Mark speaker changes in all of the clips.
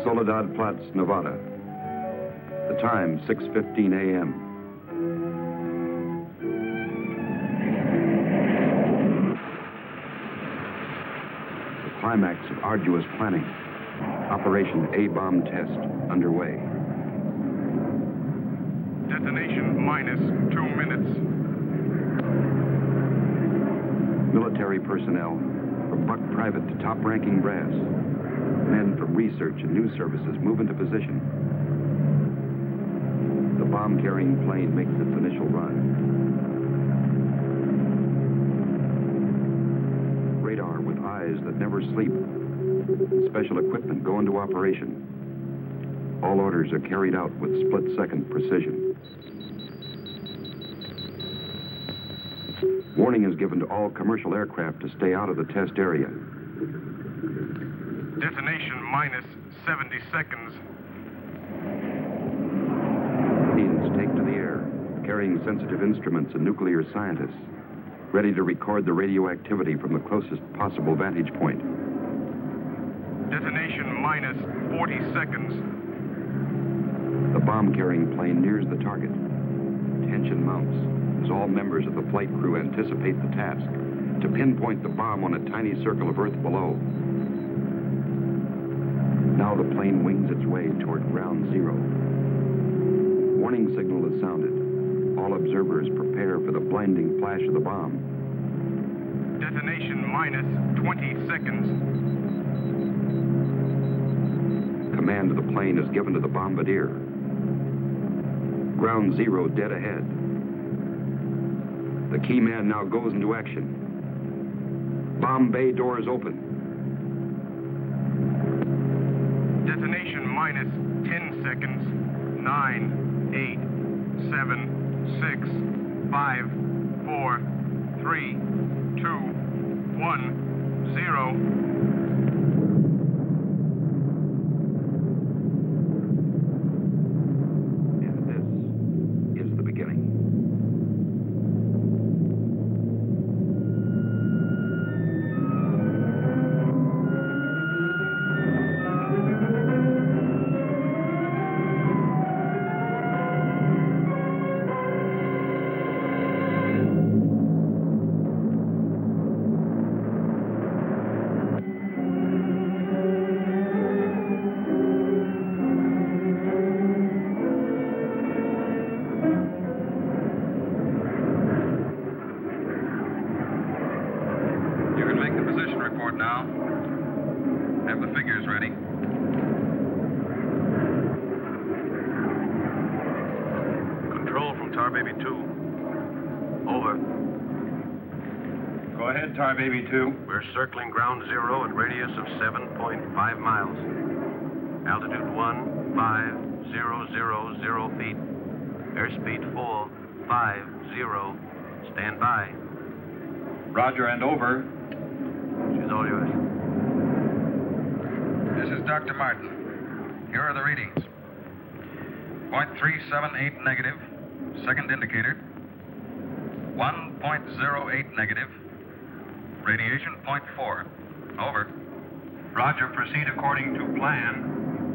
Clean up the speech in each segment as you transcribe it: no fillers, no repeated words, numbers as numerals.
Speaker 1: Soledad Flats, Nevada. The time, 6:15 a.m. The climax of arduous planning. Operation A-bomb test underway.
Speaker 2: Detonation minus 2 minutes.
Speaker 1: Military personnel, from buck private to top-ranking brass. Men from research and news services move into position. The bomb-carrying plane makes its initial run. Radar with eyes that never sleep. Special equipment go into operation. All orders are carried out with split-second precision. Warning is given to all commercial aircraft to stay out of the test area.
Speaker 2: Detonation minus 70 seconds.
Speaker 1: Planes take to the air, carrying sensitive instruments and nuclear scientists, ready to record the radioactivity from the closest possible vantage point.
Speaker 2: Detonation minus 40 seconds.
Speaker 1: The bomb-carrying plane nears the target. Tension mounts as all members of the flight crew anticipate the task to pinpoint the bomb on a tiny circle of Earth below. Now the plane wings its way toward ground zero. Warning signal is sounded. All observers prepare for the blinding flash of the bomb.
Speaker 2: Detonation minus 20 seconds.
Speaker 1: Command of the plane is given to the bombardier. Ground zero dead ahead. The key man now goes into action. Bomb bay doors open.
Speaker 2: Detonation minus 10 seconds. 9, 8, 7, 6, 5, 4, 3, 2, 1, 0.
Speaker 3: Baby 2.
Speaker 4: We're circling ground zero at radius of 7.5 miles. Altitude 15,000 feet. Airspeed 450. Stand by.
Speaker 3: Roger and over.
Speaker 4: She's all yours.
Speaker 5: This is Dr. Martin. Here are the readings. 0.378 negative. Second indicator. 1.08 negative. Radiation 0.4. Over.
Speaker 3: Roger, proceed according to plan.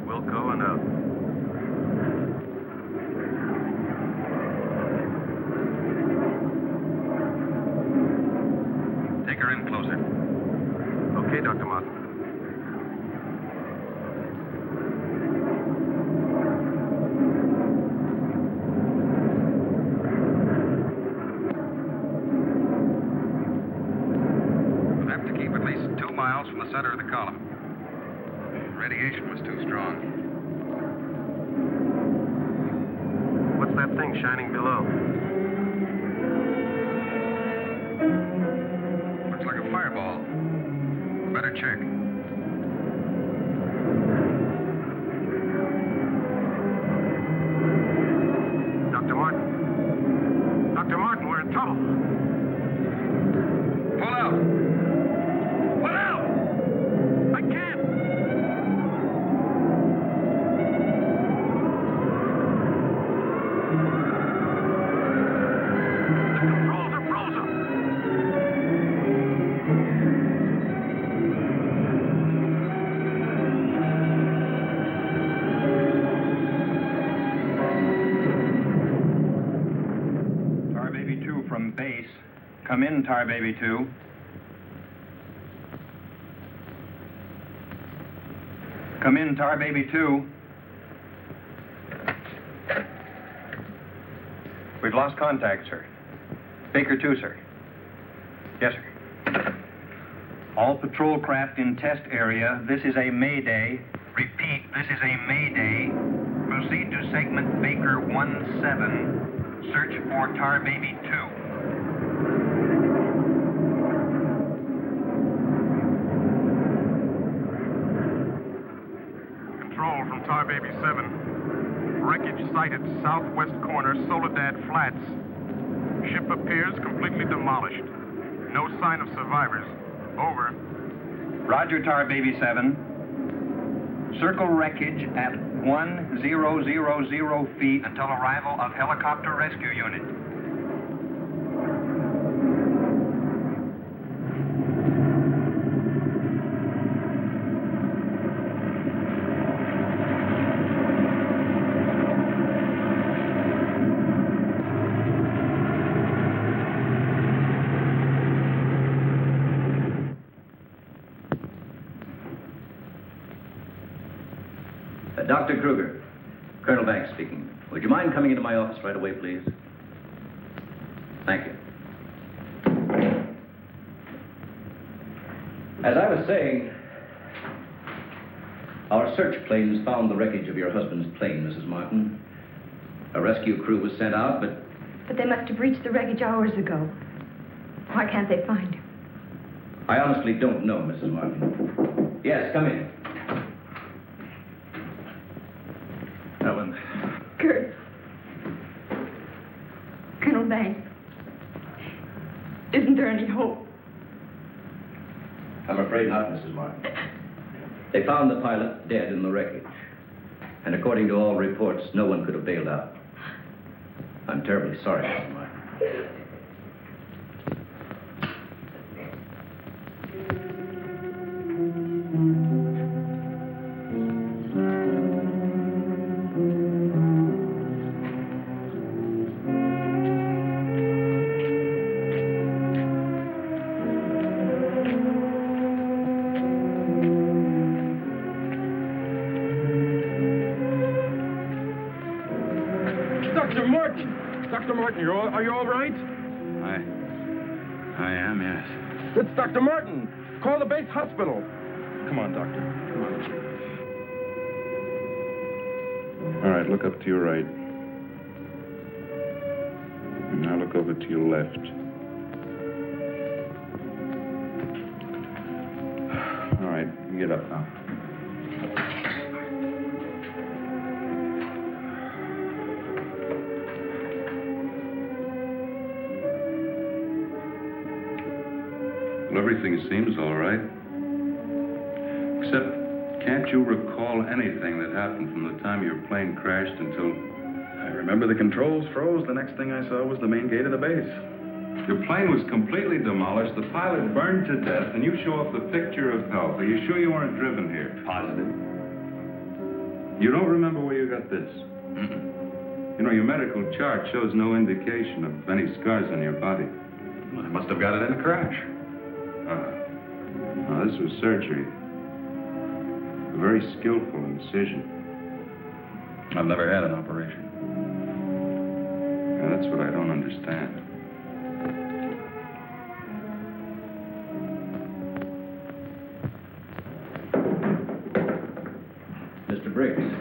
Speaker 4: Wilco and out.
Speaker 5: Take her in closer.
Speaker 4: Okay, Dr. Martin.
Speaker 5: From the center of the column. Radiation was too strong.
Speaker 4: What's that thing shining below?
Speaker 5: Looks like a fireball. Better check.
Speaker 4: Dr. Martin. Dr. Martin, we're in trouble.
Speaker 5: Pull out.
Speaker 3: Come in, Tar Baby 2. Come in, Tar Baby 2. We've lost contact, sir. Baker 2, sir. Yes, sir. All patrol craft in test area. This is a Mayday. Repeat, this is a Mayday. Proceed to segment Baker 17. Search for Tar Baby 2.
Speaker 2: Control from Tar Baby 7. Wreckage sighted southwest corner, Soledad Flats. Ship appears completely demolished. No sign of survivors. Over.
Speaker 3: Roger, Tar Baby 7. Circle wreckage at 1000 feet until arrival of helicopter rescue unit.
Speaker 6: Dr. Kruger, Colonel Banks speaking. Would you mind coming into my office right away, please? Thank you. As I was saying, our search planes found the wreckage of your husband's plane, Mrs. Martin. A rescue crew was sent out, but...
Speaker 7: But they must have reached the wreckage hours ago. Why can't they find him?
Speaker 6: I honestly don't know, Mrs. Martin. Yes, come in. Ellen.
Speaker 7: Kurt. Colonel Banks. Isn't there any hope?
Speaker 6: I'm afraid not, Mrs. Martin. They found the pilot dead in the wreckage. And according to all reports, no one could have bailed out. I'm terribly sorry, Mrs. Martin.
Speaker 2: Are you all right?
Speaker 5: I am, yes.
Speaker 2: It's Dr. Martin. Call the base hospital. Come on, Doctor. Come on.
Speaker 5: All right, look up to your right. And now look over to your left. All right, you get up now. Everything seems all right. Except, can't you recall anything that happened from the time your plane crashed until...
Speaker 1: I remember the controls froze. The next thing I saw was the main gate of the base.
Speaker 5: Your plane was completely demolished, the pilot burned to death, and you show off the picture of health. Are you sure you weren't driven here?
Speaker 1: Positive.
Speaker 5: You don't remember where you got this?
Speaker 1: Mm-mm.
Speaker 5: You know, your medical chart shows no indication of any scars on your body.
Speaker 1: Well, I must have got it in a crash.
Speaker 5: Now, this was surgery. A very skillful incision.
Speaker 1: I've never had an operation.
Speaker 5: Now, that's what I don't understand.
Speaker 6: Mr. Briggs.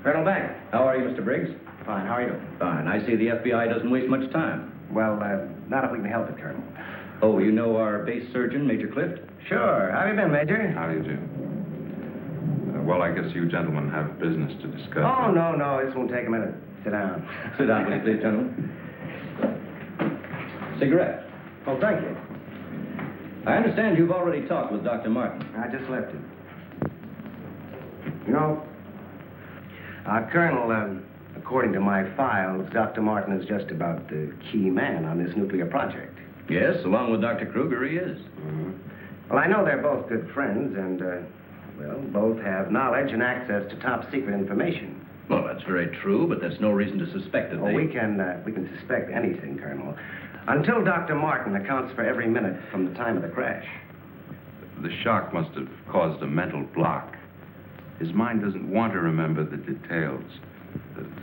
Speaker 6: Colonel Banks. How are you, Mr. Briggs?
Speaker 8: Fine, how are you?
Speaker 6: Fine. I see the FBI doesn't waste much time.
Speaker 8: Well, not if we can help it, Colonel.
Speaker 6: Oh, you know our base surgeon, Major Clift?
Speaker 8: Sure. How have you been, Major?
Speaker 5: How do you do? Well, I guess you gentlemen have business to discuss.
Speaker 8: Oh, no. This won't take a minute. Sit down.
Speaker 6: Sit down, will you please, gentlemen? Cigarette.
Speaker 8: Oh, thank you.
Speaker 6: I understand you've already talked with Dr. Martin.
Speaker 8: I just left him. You know, Colonel, according to my files, Dr. Martin is just about the key man on this nuclear project.
Speaker 6: Yes, along with Dr. Kruger, he is.
Speaker 8: Mm-hmm. Well, I know they're both good friends, and, well, both have knowledge and access to top-secret information.
Speaker 6: Well, that's very true, but there's no reason to suspect that
Speaker 8: We can suspect anything, Colonel, until Dr. Martin accounts for every minute from the time of the crash.
Speaker 5: The shock must have caused a mental block. His mind doesn't want to remember the details.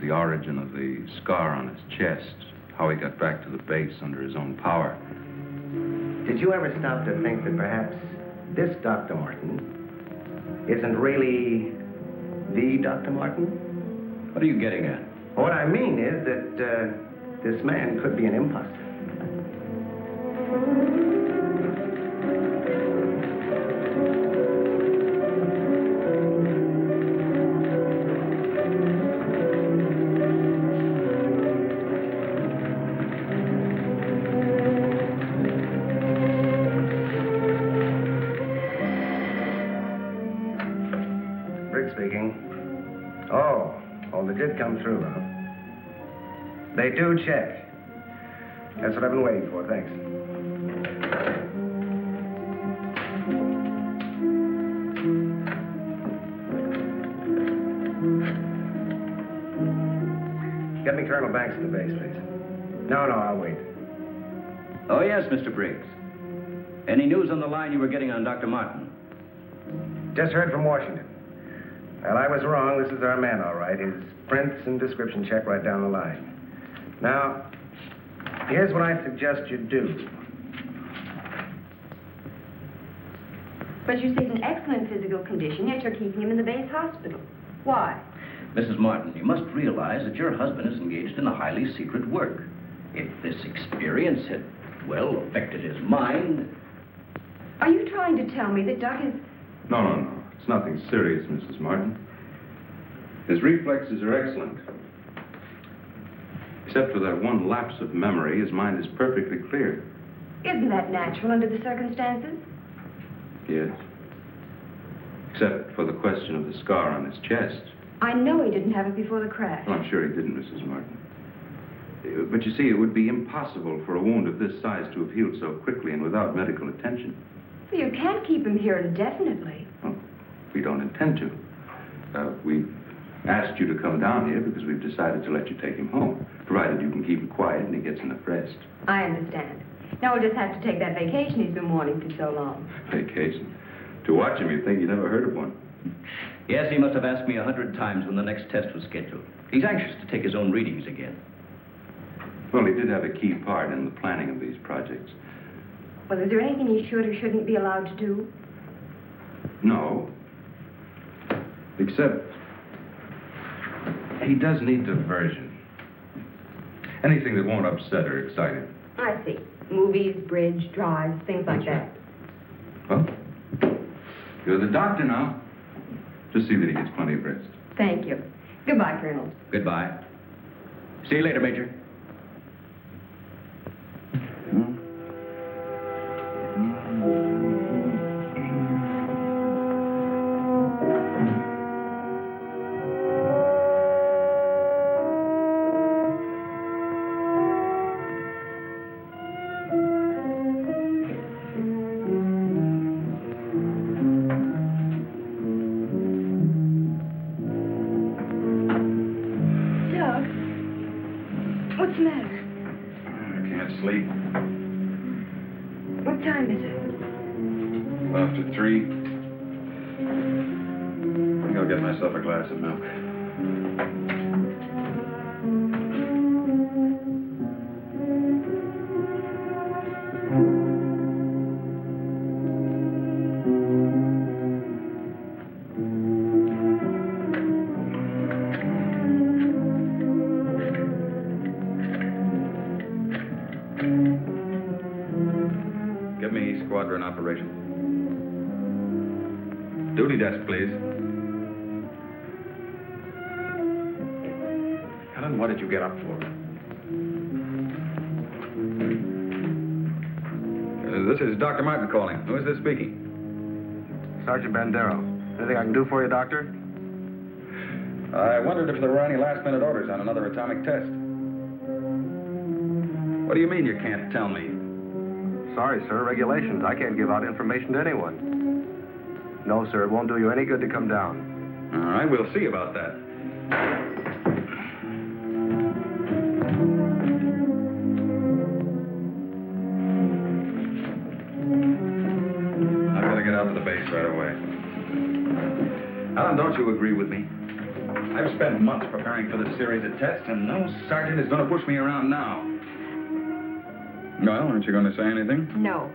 Speaker 5: The origin of the scar on his chest, how he got back to the base under his own power.
Speaker 8: Did you ever stop to think that perhaps this Dr. Martin isn't really the Dr. Martin?
Speaker 6: What are you getting at?
Speaker 8: What I mean is that this man could be an imposter. They did come through, Rob. They do check. That's what I've been waiting for, thanks. Get me Colonel Banks at the base, please. No, I'll wait.
Speaker 6: Oh, yes, Mr. Briggs. Any news on the line you were getting on Dr. Martin?
Speaker 8: Just heard from Washington. Well, I was wrong. This is our man, all right. His prints and description check right down the line. Now, here's what I suggest you do.
Speaker 7: But you say he's in excellent physical condition, yet you're keeping him in the base hospital. Why?
Speaker 6: Mrs. Martin, you must realize that your husband is engaged in a highly secret work. If this experience had, well, affected his mind...
Speaker 7: Are you trying to tell me that Doc is...
Speaker 5: No. It's nothing serious, Mrs. Martin. His reflexes are excellent. Except for that one lapse of memory, his mind is perfectly clear.
Speaker 7: Isn't that natural under the circumstances?
Speaker 5: Yes. Except for the question of the scar on his chest.
Speaker 7: I know he didn't have it before the crash.
Speaker 5: Well, I'm sure he didn't, Mrs. Martin. But you see, it would be impossible for a wound of this size to have healed so quickly and without medical attention.
Speaker 7: Well, you can't keep him here indefinitely.
Speaker 5: Well, we don't intend to. We've asked you to come down here because we've decided to let you take him home, provided you can keep him quiet and he gets enough rest.
Speaker 7: I understand. Now we'll just have to take that vacation he's been wanting for so long.
Speaker 5: Vacation? To watch him, you'd think you never heard of one.
Speaker 6: Yes, he must have asked me 100 times when the next test was scheduled. He's anxious to take his own readings again.
Speaker 5: Well, he did have a key part in the planning of these projects.
Speaker 7: Well, is there anything he should or shouldn't be allowed to do?
Speaker 5: No. Except, he does need diversion. Anything that won't upset or excite him.
Speaker 7: I see. Movies, bridge, drives, things like that.
Speaker 5: Well, you're the doctor now. Just see that he gets plenty of rest.
Speaker 7: Thank you. Goodbye, Colonel.
Speaker 6: Goodbye. See you later, Major.
Speaker 7: What's the matter?
Speaker 5: I can't sleep.
Speaker 7: What time is it?
Speaker 5: After 3. I think I'll get myself a glass of milk. Give me squadron operation. Duty desk, please. Helen, what did you get up for? This is Dr. Martin calling. Who is this speaking?
Speaker 2: Sergeant Bandero. Anything I can do for you, Doctor?
Speaker 5: I wondered if there were any last-minute orders on another atomic test. What do you mean you can't tell me?
Speaker 2: Sorry, sir. Regulations. I can't give out information to anyone. No, sir. It won't do you any good to come down.
Speaker 5: All right, we'll see about that. the base right away. Alan, don't you agree with me? I've spent months preparing for this series of tests, and no sergeant is going to push me around now. Well, aren't you going to say anything?
Speaker 7: No.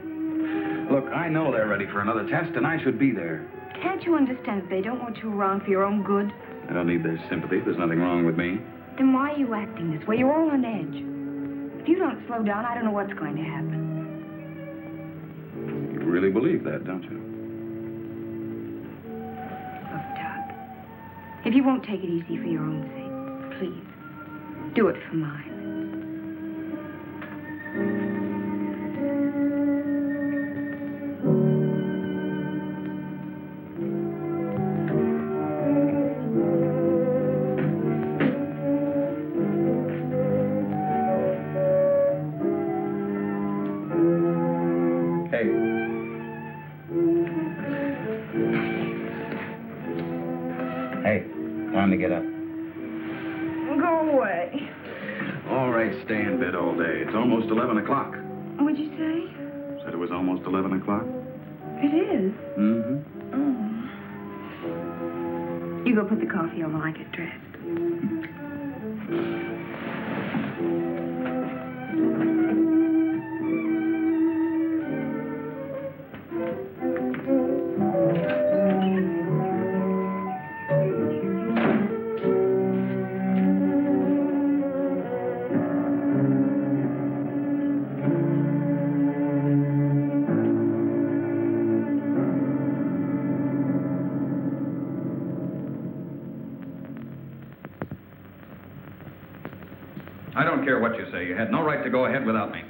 Speaker 5: Look, I know they're ready for another test, and I should be there.
Speaker 7: Can't you understand that they don't want you around for your own good?
Speaker 5: I don't need their sympathy. There's nothing wrong with me.
Speaker 7: Then why are you acting this way? You're all on edge. If you don't slow down, I don't know what's going to happen.
Speaker 5: You really believe that, don't you?
Speaker 7: Look, Doug, if you won't take it easy for your own sake, please, do it for mine.
Speaker 5: Time to get up.
Speaker 7: Go away.
Speaker 5: All right, stay in bed all day. It's almost 11 o'clock.
Speaker 7: What'd you say?
Speaker 5: Said it was almost 11 o'clock.
Speaker 7: It is?
Speaker 5: Mm-hmm.
Speaker 7: Oh. You go put the coffee on while I get dressed.
Speaker 5: I don't care what you say. You had no right to go ahead without me.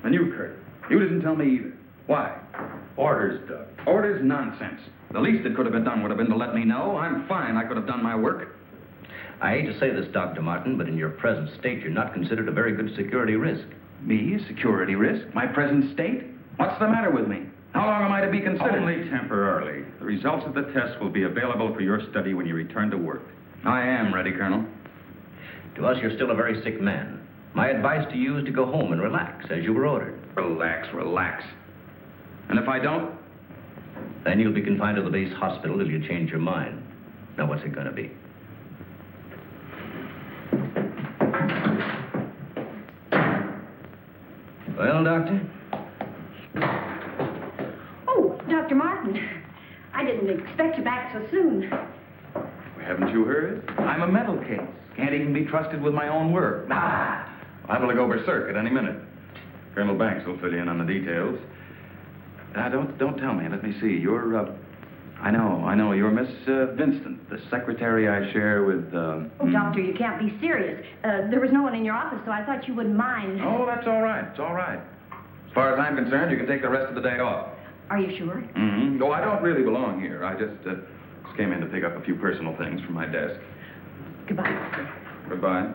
Speaker 5: And you, Kurt, you didn't tell me either. Why? Orders, Doug. Orders? Nonsense. The least that could have been done would have been to let me know. I'm fine. I could have done my work.
Speaker 6: I hate to say this, Dr. Martin, but in your present state, you're not considered a very good security risk.
Speaker 5: Me? A security risk? My present state? What's the matter with me? How long am I to be considered?
Speaker 9: Only temporarily. The results of the test will be available for your study when you return to work.
Speaker 5: I am ready, Colonel.
Speaker 6: To us, you're still a very sick man. My advice to you is to go home and relax, as you were ordered.
Speaker 5: Relax, relax. And if I don't?
Speaker 6: Then you'll be confined to the base hospital till you change your mind. Now, what's it going to be? Well, Doctor?
Speaker 7: Oh, Dr. Martin. I didn't expect you back so soon.
Speaker 5: Haven't you heard? I'm a mental case. Can't even be trusted with my own work. Liable to go berserk at any minute. Colonel Banks will fill you in on the details. Don't tell me. Let me see. You're, I know. You're Miss Vincent, the secretary I share with,
Speaker 7: Oh, Doctor, you can't be serious. There was no one in your office, so I thought you wouldn't mind.
Speaker 5: Oh, that's all right. It's all right. As far as I'm concerned, you can take the rest of the day off.
Speaker 7: Are you sure?
Speaker 5: Mm-hmm. No, I don't really belong here. I just came in to pick up a few personal things from my desk.
Speaker 7: Goodbye.
Speaker 5: Goodbye.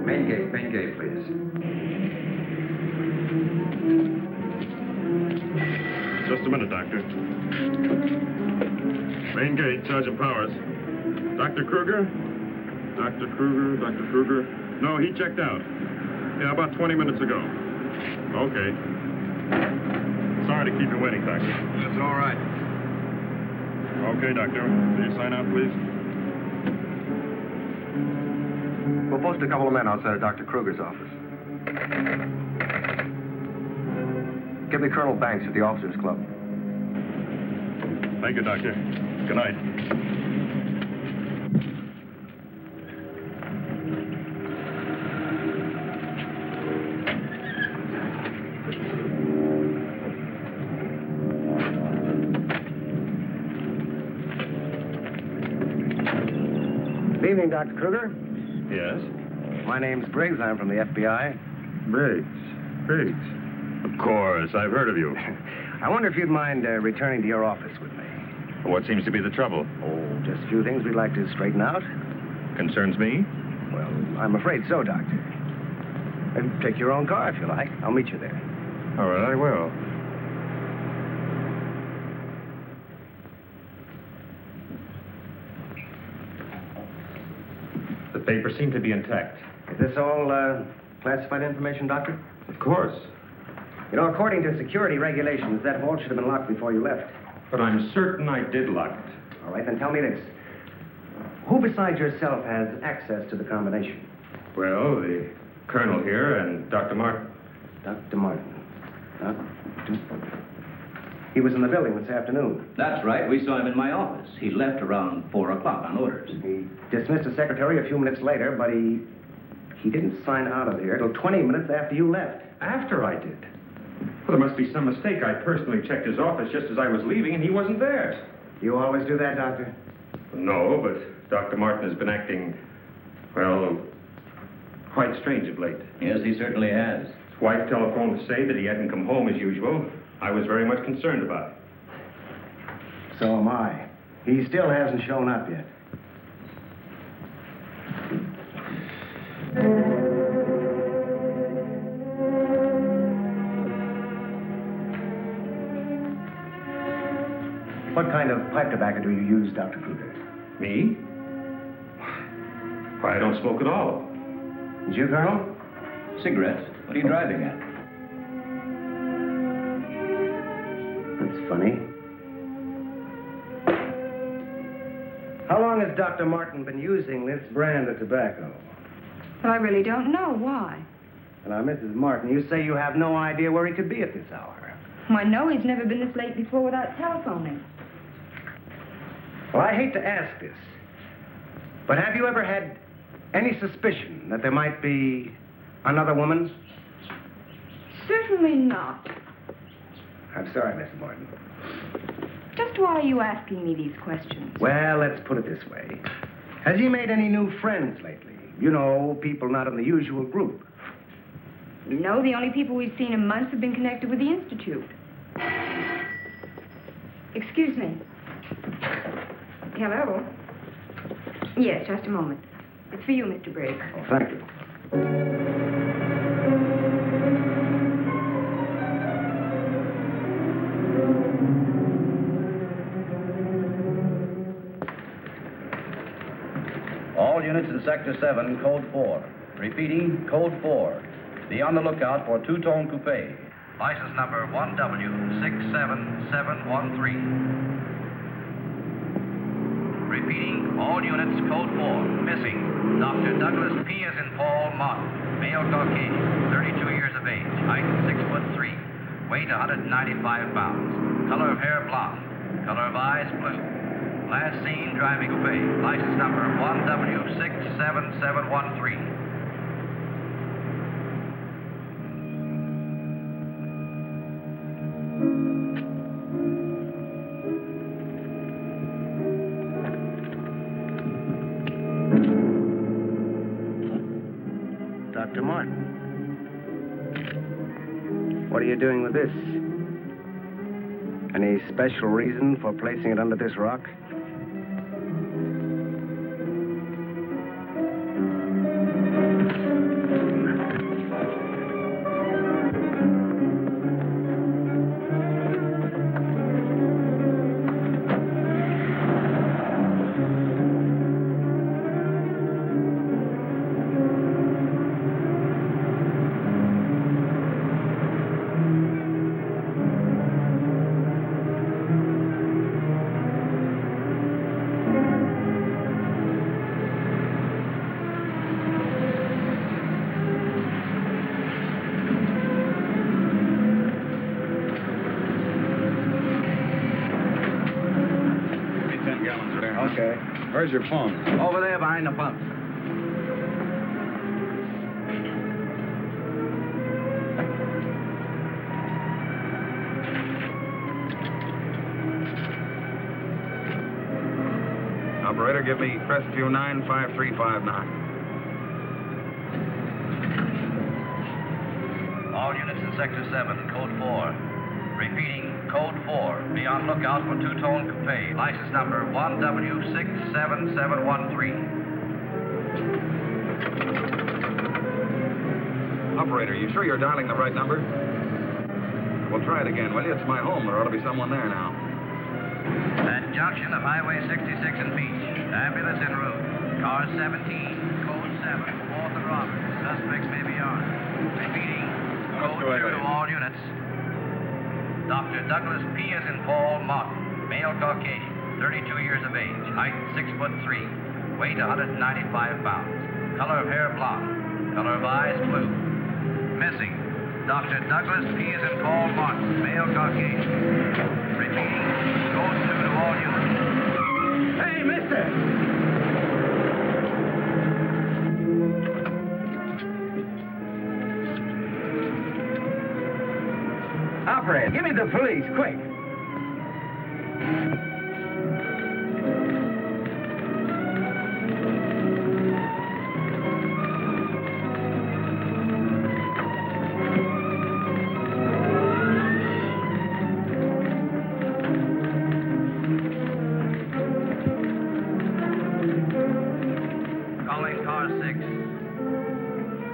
Speaker 1: Main gate, please.
Speaker 2: Just a minute, Doctor. Main gate, Sergeant Powers. Dr. Kruger? Dr. Kruger. No, he checked out. Yeah, about 20 minutes ago. Okay. Sorry to keep you waiting, Doctor.
Speaker 1: That's all right.
Speaker 2: Okay, Doctor. Will you sign out, please?
Speaker 8: We'll post a couple of men outside of Dr. Kruger's office. Give me Colonel Banks at the Officers Club.
Speaker 2: Thank you, Doctor. Good night.
Speaker 8: Good evening, Dr. Kruger.
Speaker 2: Yes?
Speaker 8: My name's Briggs. I'm from the FBI.
Speaker 2: Briggs. Of course, I've heard of you.
Speaker 8: I wonder if you'd mind returning to your office with me.
Speaker 2: What seems to be the trouble?
Speaker 8: Oh, just a few things we'd like to straighten out.
Speaker 2: Concerns me?
Speaker 8: Well, I'm afraid so, Doctor. And take your own car if you like. I'll meet you there.
Speaker 2: All right, I will. The papers seem to be intact.
Speaker 8: Is this all classified information, Doctor?
Speaker 2: Of course.
Speaker 8: You know, according to security regulations, that vault should have been locked before you left.
Speaker 2: But I'm certain I did lock it.
Speaker 8: All right, then tell me this. Who besides yourself has access to the combination?
Speaker 2: Well, the colonel here and Dr. Martin.
Speaker 8: Dr. Martin. He was in the building this afternoon.
Speaker 6: That's right. We saw him in my office. He left around 4 o'clock on orders.
Speaker 8: He dismissed his secretary a few minutes later, but he didn't sign out of here till 20 minutes after you left.
Speaker 2: After I did? Well, there must be some mistake. I personally checked his office just as I was leaving, and he wasn't there.
Speaker 8: You always do that, Doctor?
Speaker 2: No, but Dr. Martin has been acting, well, quite strange of late.
Speaker 6: Yes, he certainly has.
Speaker 2: His wife telephoned to say that he hadn't come home as usual. I was very much concerned about it.
Speaker 8: So am I. He still hasn't shown up yet. What kind of pipe tobacco do you use, Dr. Kruger?
Speaker 2: Me? Why, I don't smoke at all.
Speaker 8: And you, Colonel?
Speaker 6: Cigarettes? What are you driving at?
Speaker 8: That's funny. How long has Dr. Martin been using this brand of tobacco?
Speaker 7: Well, I really don't know. Why?
Speaker 8: Now, Mrs. Martin, you say you have no idea where he could be at this hour.
Speaker 7: Well, I know he's never been this late before without telephoning.
Speaker 8: Well, I hate to ask this, but have you ever had any suspicion that there might be another woman?
Speaker 7: Certainly not.
Speaker 8: I'm sorry, Mrs. Martin.
Speaker 7: Just why are you asking me these questions?
Speaker 8: Well, let's put it this way. Has he made any new friends lately? You know, people not in the usual group.
Speaker 7: No, the only people we've seen in months have been connected with the Institute. Excuse me. Hello? Yes, just a moment. It's for you, Mr. Briggs.
Speaker 8: Oh, thank you.
Speaker 6: All units in Sector 7, Code 4. Repeating, Code 4. Be on the lookout for two-tone coupe. License number 1W67713. Repeating, all units, Code 4. Missing, Dr. Douglas P. as in Paul Martin. Male Caucasian, 32 years of age. Height 6'3". Weight 195 pounds. Color of hair blonde. Color of eyes blue. Last seen driving coupe. License number 1W67713.
Speaker 8: Dr. Martin. What are you doing with this? Any special reason for placing it under this rock? Okay.
Speaker 5: Where's your phone?
Speaker 6: Over there behind the pump.
Speaker 9: Operator, give me Crestview 95359.
Speaker 6: All units in Sector 7, Code 4. Repeating, Code 4. Be on lookout for two-tone coupe. License number 1W67713.
Speaker 9: Operator, you sure you're dialing the right number? Well, try it again, will you? It's my home. There ought to be someone there now.
Speaker 6: At junction of Highway 66 and Beach. Ambulance en route. Car 17, Code 7, 4th and Roberts. Suspects may be armed. Repeating, Code 2 to all units. Dr. Douglas P. as in Paul Martin, male Caucasian, 32 years of age, height 6'3", weight 195 pounds, color of hair blonde, color of eyes blue. Missing, Dr. Douglas P. as in Paul Martin, male Caucasian. Repeating, Code 2 to all units.
Speaker 8: Hey, mister! Operator, give me the police, quick.
Speaker 6: Calling car 6.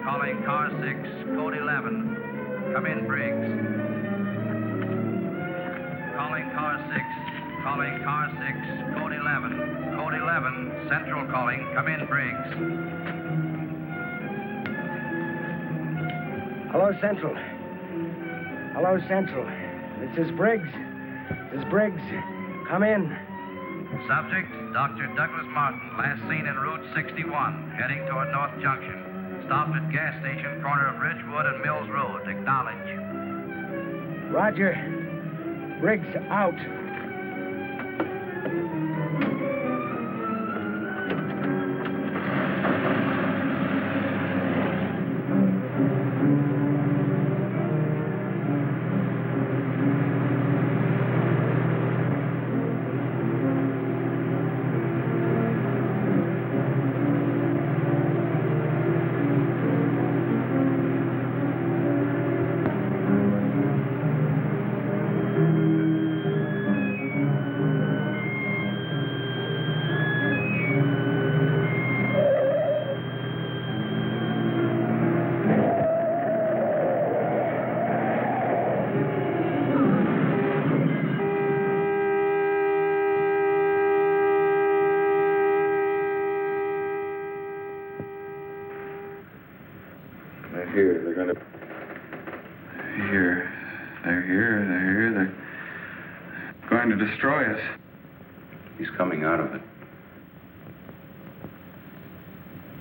Speaker 6: Calling car 6, Code 11. Come in, Briggs. Calling car 6. Calling car 6, Code 11. Code 11, Central calling. Come in, Briggs.
Speaker 8: Hello, Central. Hello, Central. This is Briggs. This is Briggs. Come in.
Speaker 6: Subject, Dr. Douglas Martin, last seen en route 61, heading toward North Junction. Stopped at gas station, corner of Ridgewood and Mills Road. Acknowledge.
Speaker 8: Roger. Briggs out.
Speaker 9: They're here. They're gonna... Here. They're here. They're here. They're going to destroy us.
Speaker 5: He's coming out of it.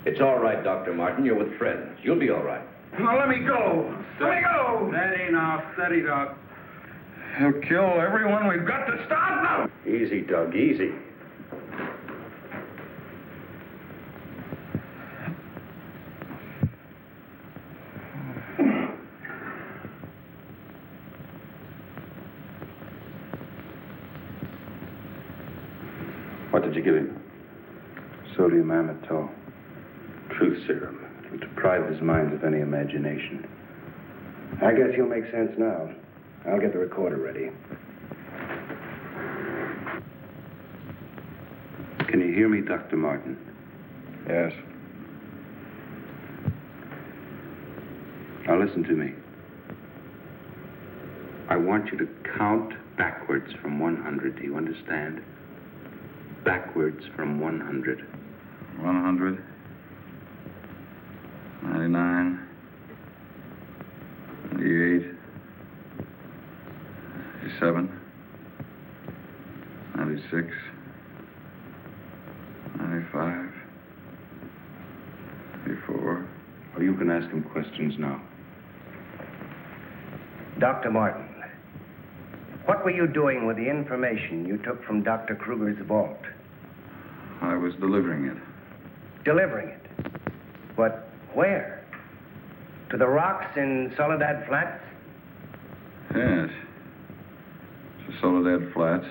Speaker 10: It's all right, Dr. Martin. You're with friends. You'll be all right.
Speaker 9: Now, let me go. Let me go.
Speaker 5: Steady now. Steady, Doc.
Speaker 9: He'll kill everyone. We've got to stop now.
Speaker 10: Easy, Doug, easy.
Speaker 5: What did you give him? Sodium amytal. Truth serum. It'll deprive his mind of any imagination.
Speaker 8: I guess you'll make sense now. I'll get the recorder ready.
Speaker 5: Can you hear me, Dr. Martin?
Speaker 9: Yes.
Speaker 5: Now listen to me. I want you to count backwards from 100. Do you understand? Backwards from 100.
Speaker 9: 100. 99. 98. 97. 96. 95. 84.
Speaker 5: Well, you can ask him questions now.
Speaker 8: Dr. Martin, what were you doing with the information you took from Dr. Kruger's vault?
Speaker 5: I was delivering it.
Speaker 8: Delivering it? But where? To the rocks in Soledad Flats?
Speaker 5: Yes. To Soledad Flats,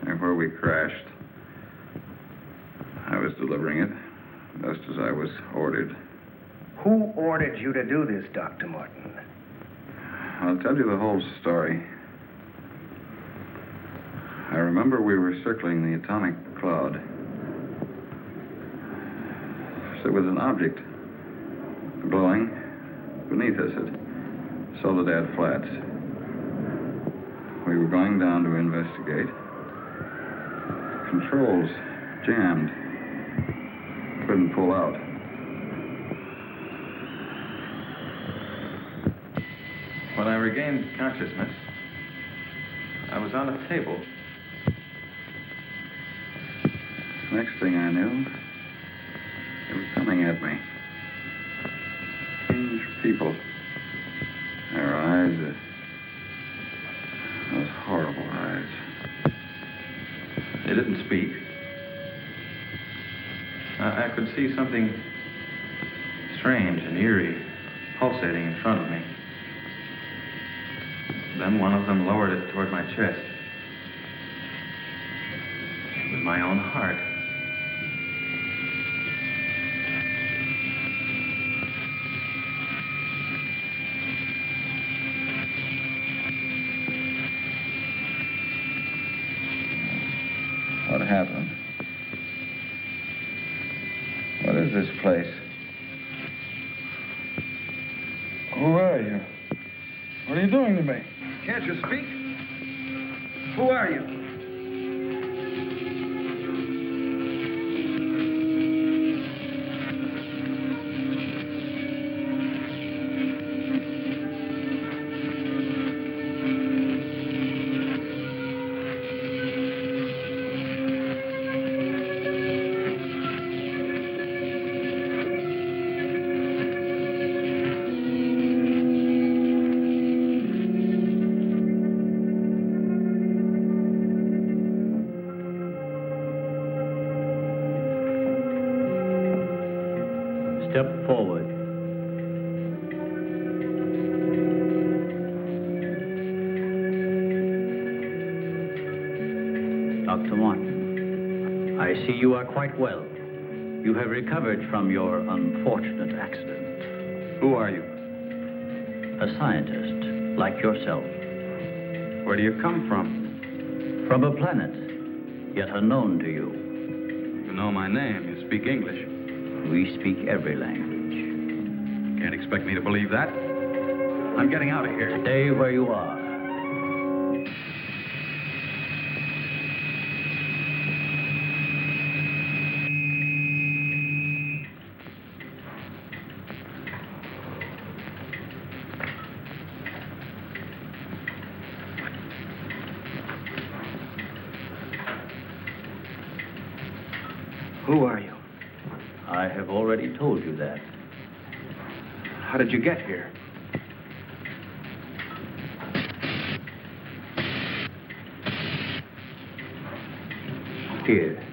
Speaker 5: and where we crashed. I was delivering it, just as I was ordered.
Speaker 8: Who ordered you to do this, Dr. Martin?
Speaker 5: I'll tell you the whole story. I remember we were circling the atomic cloud. There was an object glowing beneath us at Soledad Flats. We were going down to investigate. Controls jammed. Couldn't pull out. When I regained consciousness, I was on a table. Next thing I knew, they were coming at me. Strange people. Their eyes, those horrible eyes. They didn't speak. I could see something strange and eerie pulsating in front of me. Then one of them lowered it toward my chest. It was my own heart. What happened? What is this place?
Speaker 9: Who are you? What are you doing to me?
Speaker 8: Can't you speak? Who are you?
Speaker 11: Step forward. Dr. Martin, I see you are quite well. You have recovered from your unfortunate accident.
Speaker 5: Who are you?
Speaker 11: A scientist, like yourself.
Speaker 5: Where do you come from?
Speaker 11: From a planet, yet unknown to you.
Speaker 5: You know my name. You speak English.
Speaker 11: We speak every language.
Speaker 5: Can't expect me to believe that. I'm getting out of here.
Speaker 11: Stay where you are.
Speaker 8: Who are you?
Speaker 11: I have already told you that.
Speaker 8: How did you get here?
Speaker 11: Here.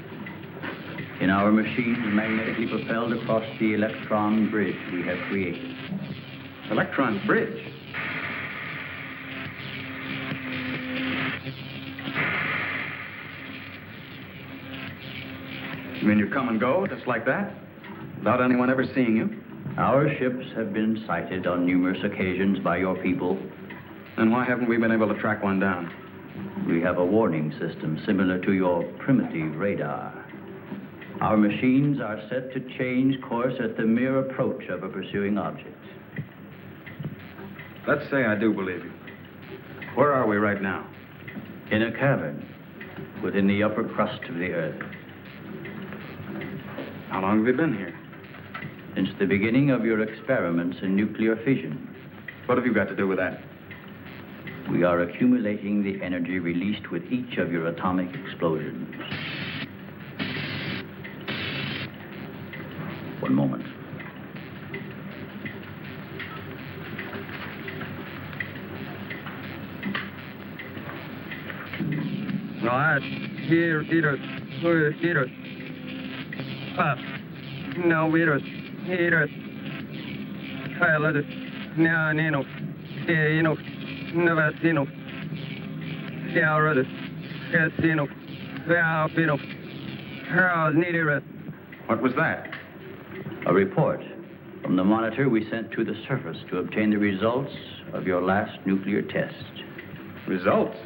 Speaker 11: In our machines magnetically propelled across the electron bridge we have created.
Speaker 5: Electron bridge? You mean you come and go, just like that? Without anyone ever seeing you?
Speaker 11: Our ships have been sighted on numerous occasions by your people.
Speaker 5: Then why haven't we been able to track one down?
Speaker 11: We have a warning system similar to your primitive radar. Our machines are set to change course at the mere approach of a pursuing object.
Speaker 5: Let's say I do believe you. Where are we right now?
Speaker 11: In a cavern within the upper crust of the Earth.
Speaker 5: How long have you been here?
Speaker 11: Since the beginning of your experiments in nuclear fission.
Speaker 5: What have you got to do with that?
Speaker 11: We are accumulating the energy released with each of your atomic explosions. One moment.
Speaker 9: No, I here, either.
Speaker 12: Pop. No, Eater. Kyle, now, Nino. Nino. Navasino. Yara. Casino. Valpino. Harold, Needed.
Speaker 5: What was that?
Speaker 11: A report from the monitor we sent to the surface to obtain the results of your last nuclear test.
Speaker 9: Results?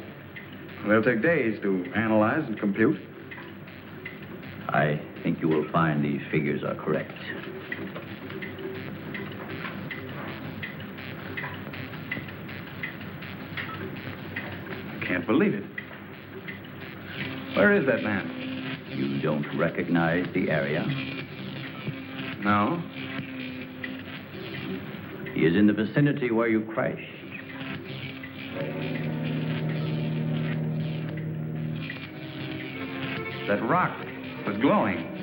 Speaker 9: They'll take days to analyze and compute.
Speaker 11: I think you will find these figures are correct.
Speaker 9: I can't believe it. Where is that man?
Speaker 11: You don't recognize the area?
Speaker 9: No.
Speaker 11: He is in the vicinity where you crashed.
Speaker 9: That rock was glowing.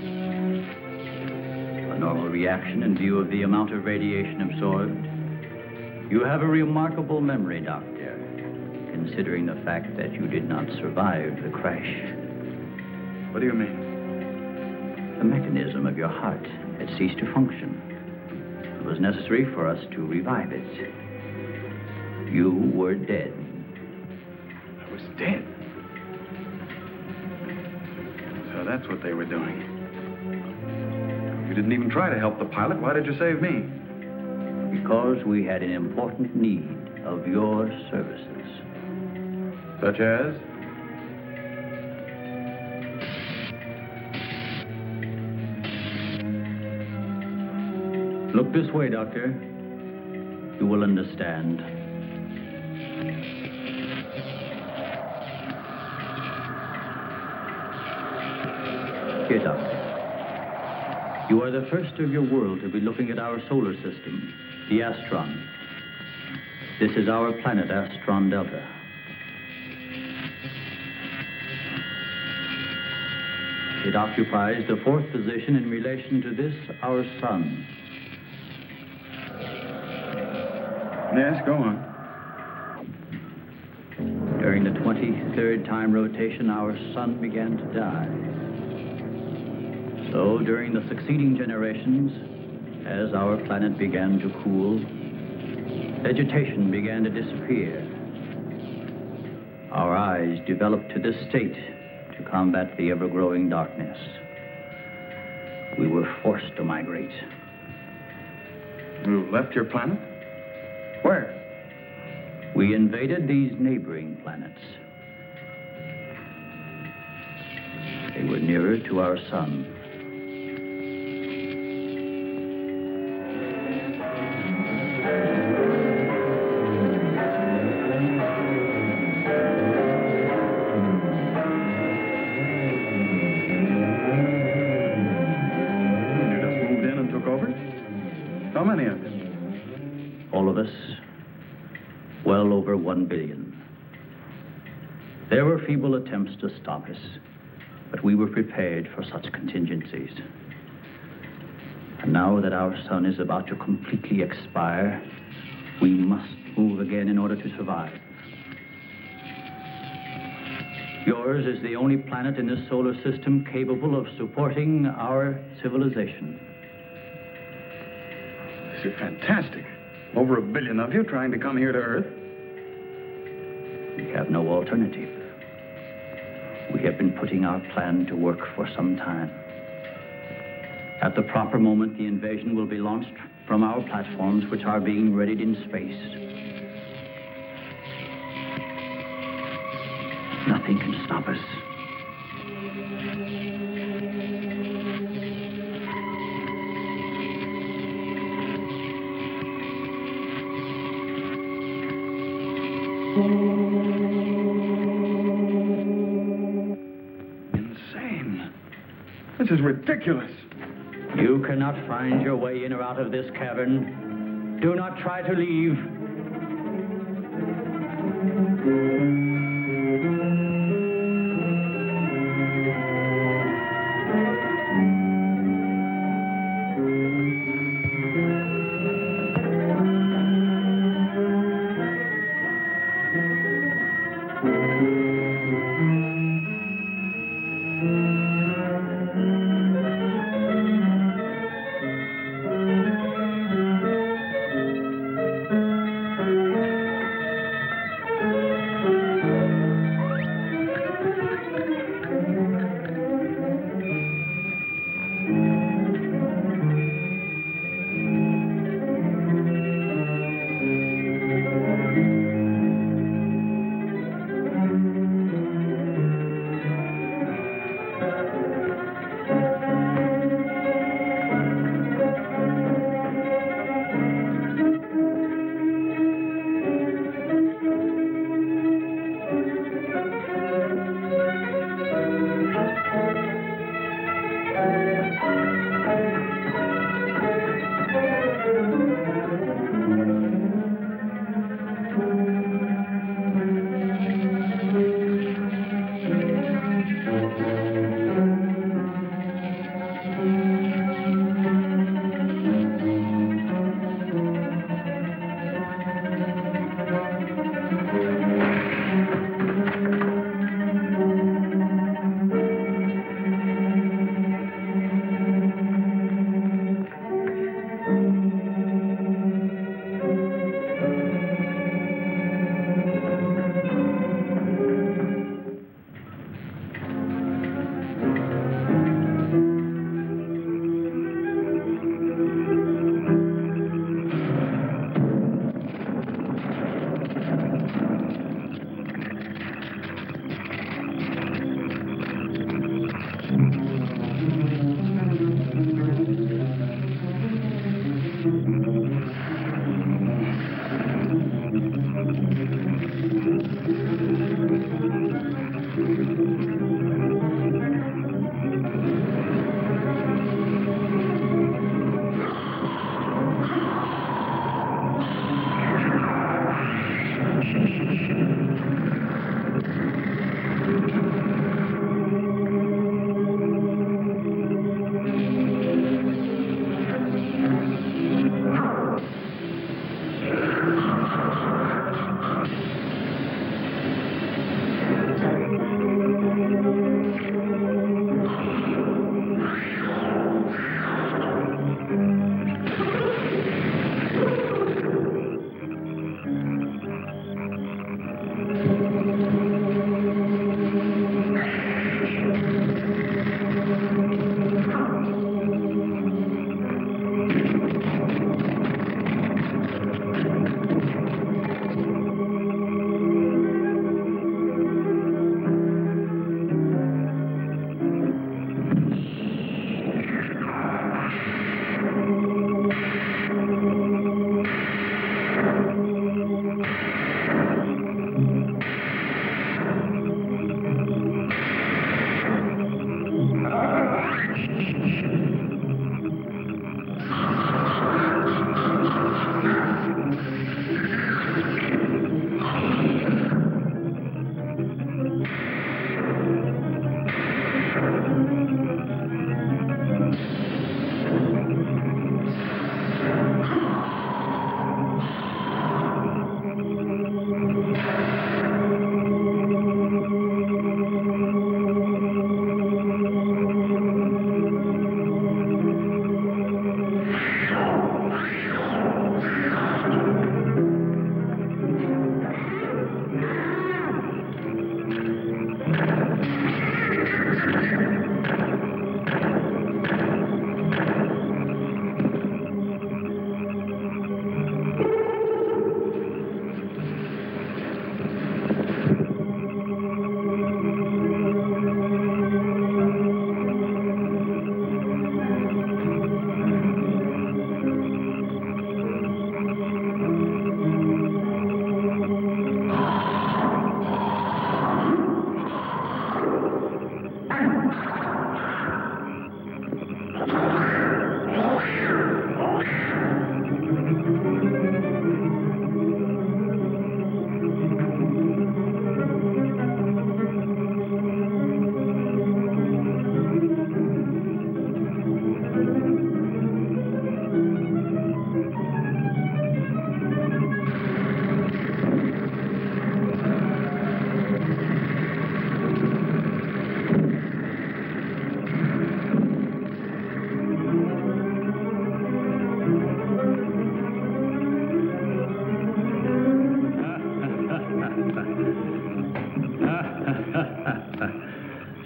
Speaker 11: A normal reaction in view of the amount of radiation absorbed. You have a remarkable memory, Doctor, considering the fact that you did not survive the crash.
Speaker 9: What do you mean?
Speaker 11: The mechanism of your heart had ceased to function. It was necessary for us to revive it. You were dead.
Speaker 9: I was dead. So that's what they were doing. You didn't even try to help the pilot. Why did you save me?
Speaker 11: Because we had an important need of your services.
Speaker 9: Such as?
Speaker 11: Look this way, Doctor. You will understand. Here, Doctor. You are the first of your world to be looking at our solar system, the Astron. This is our planet, Astron Delta. It occupies the 4th position in relation to this, our sun.
Speaker 9: Yes, go on.
Speaker 11: During the 23rd time rotation, our sun began to die. So, during the succeeding generations, as our planet began to cool, vegetation began to disappear. Our eyes developed to this state to combat the ever-growing darkness. We were forced to migrate.
Speaker 9: You left your planet? Where?
Speaker 11: We invaded these neighboring planets. They were nearer to our sun.
Speaker 9: You just moved in and took over? How many of you?
Speaker 11: All of us, well over 1 billion. There were feeble attempts to stop us, but we were prepared for such contingencies. And now that our sun is about to completely expire, we must move again in order to survive. Yours is the only planet in this solar system capable of supporting our civilization.
Speaker 9: This is fantastic. Over 1 billion of you trying to come here to Earth.
Speaker 11: We have no alternative. We have been putting our plan to work for some time. At the proper moment, the invasion will be launched from our platforms, which are being readied in space. Nothing can stop us.
Speaker 9: Insane. This is ridiculous.
Speaker 11: You cannot find your way in or out of this cavern. Do not try to leave.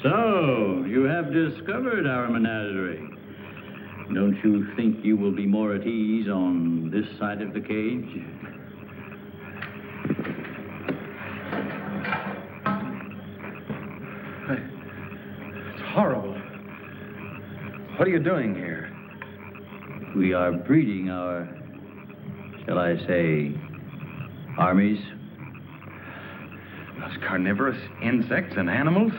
Speaker 11: So, you have discovered our menagerie. Don't you think you will be more at ease on this side of the cage?
Speaker 9: It's horrible. What are you doing here?
Speaker 11: We are breeding our, shall I say, armies.
Speaker 9: Those carnivorous insects and animals?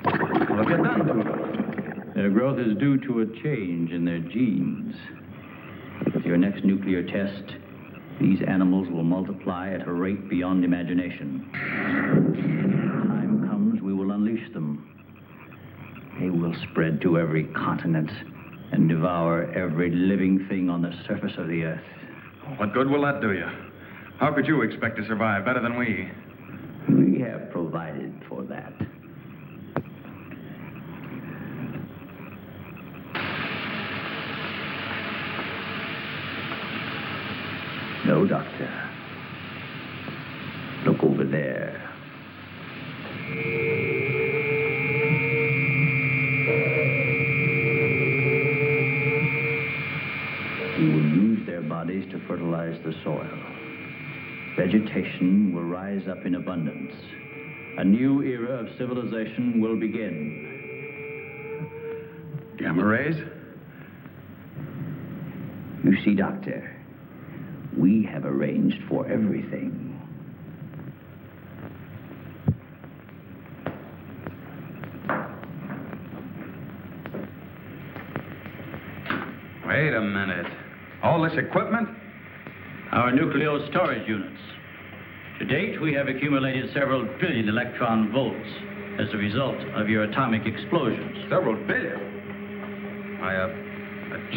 Speaker 9: What have you done to them?
Speaker 11: Their growth is due to a change in their genes. With your next nuclear test, these animals will multiply at a rate beyond imagination. When the time comes, we will unleash them. They will spread to every continent and devour every living thing on the surface of the earth.
Speaker 9: What good will that do you? How could you expect to survive better than we?
Speaker 11: We have provided for that. No, Doctor. Look over there. We will use their bodies to fertilize the soil. Vegetation will rise up in abundance. A new era of civilization will begin.
Speaker 9: Gamma rays?
Speaker 11: You see, Doctor, we have arranged for everything.
Speaker 5: Wait a minute. All this equipment?
Speaker 11: Our nuclear storage units. To date, we have accumulated several billion electron volts as a result of your atomic explosions.
Speaker 5: Several billion? Why, a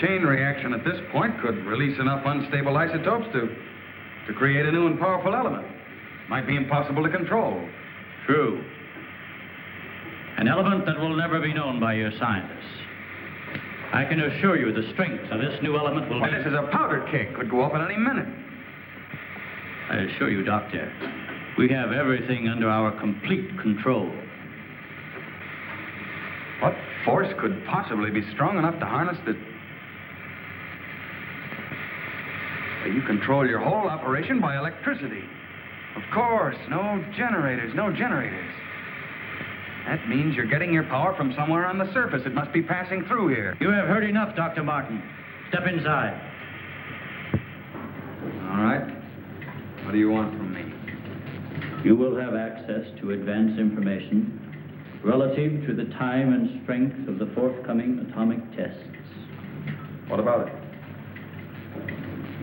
Speaker 5: chain reaction at this point could release enough unstable isotopes to create a new and powerful element. Might be impossible to control.
Speaker 11: True. An element that will never be known by your scientists. I can assure you the strength of this new element will be...
Speaker 5: This is a powder keg. Could go off at any minute.
Speaker 11: I assure you, Doctor, we have everything under our complete control.
Speaker 5: What force could possibly be strong enough to harness the... You control your whole operation by electricity. Of course, no generators. That means you're getting your power from somewhere on the surface. It must be passing through here.
Speaker 11: You have heard enough, Dr. Martin. Step inside.
Speaker 5: All right. What do you want from me?
Speaker 11: You will have access to advanced information relative to the time and strength of the forthcoming atomic tests.
Speaker 5: What about it?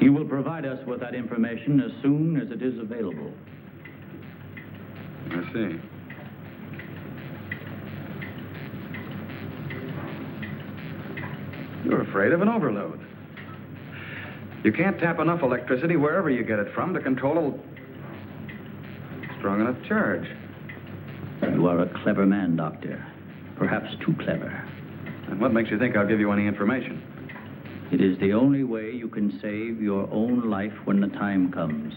Speaker 11: You will provide us with that information as soon as it is available.
Speaker 5: I see. You're afraid of an overload. You can't tap enough electricity wherever you get it from to control a strong enough charge.
Speaker 11: You are a clever man, Doctor. Perhaps too clever.
Speaker 5: And what makes you think I'll give you any information?
Speaker 11: It is the only way you can save your own life when the time comes.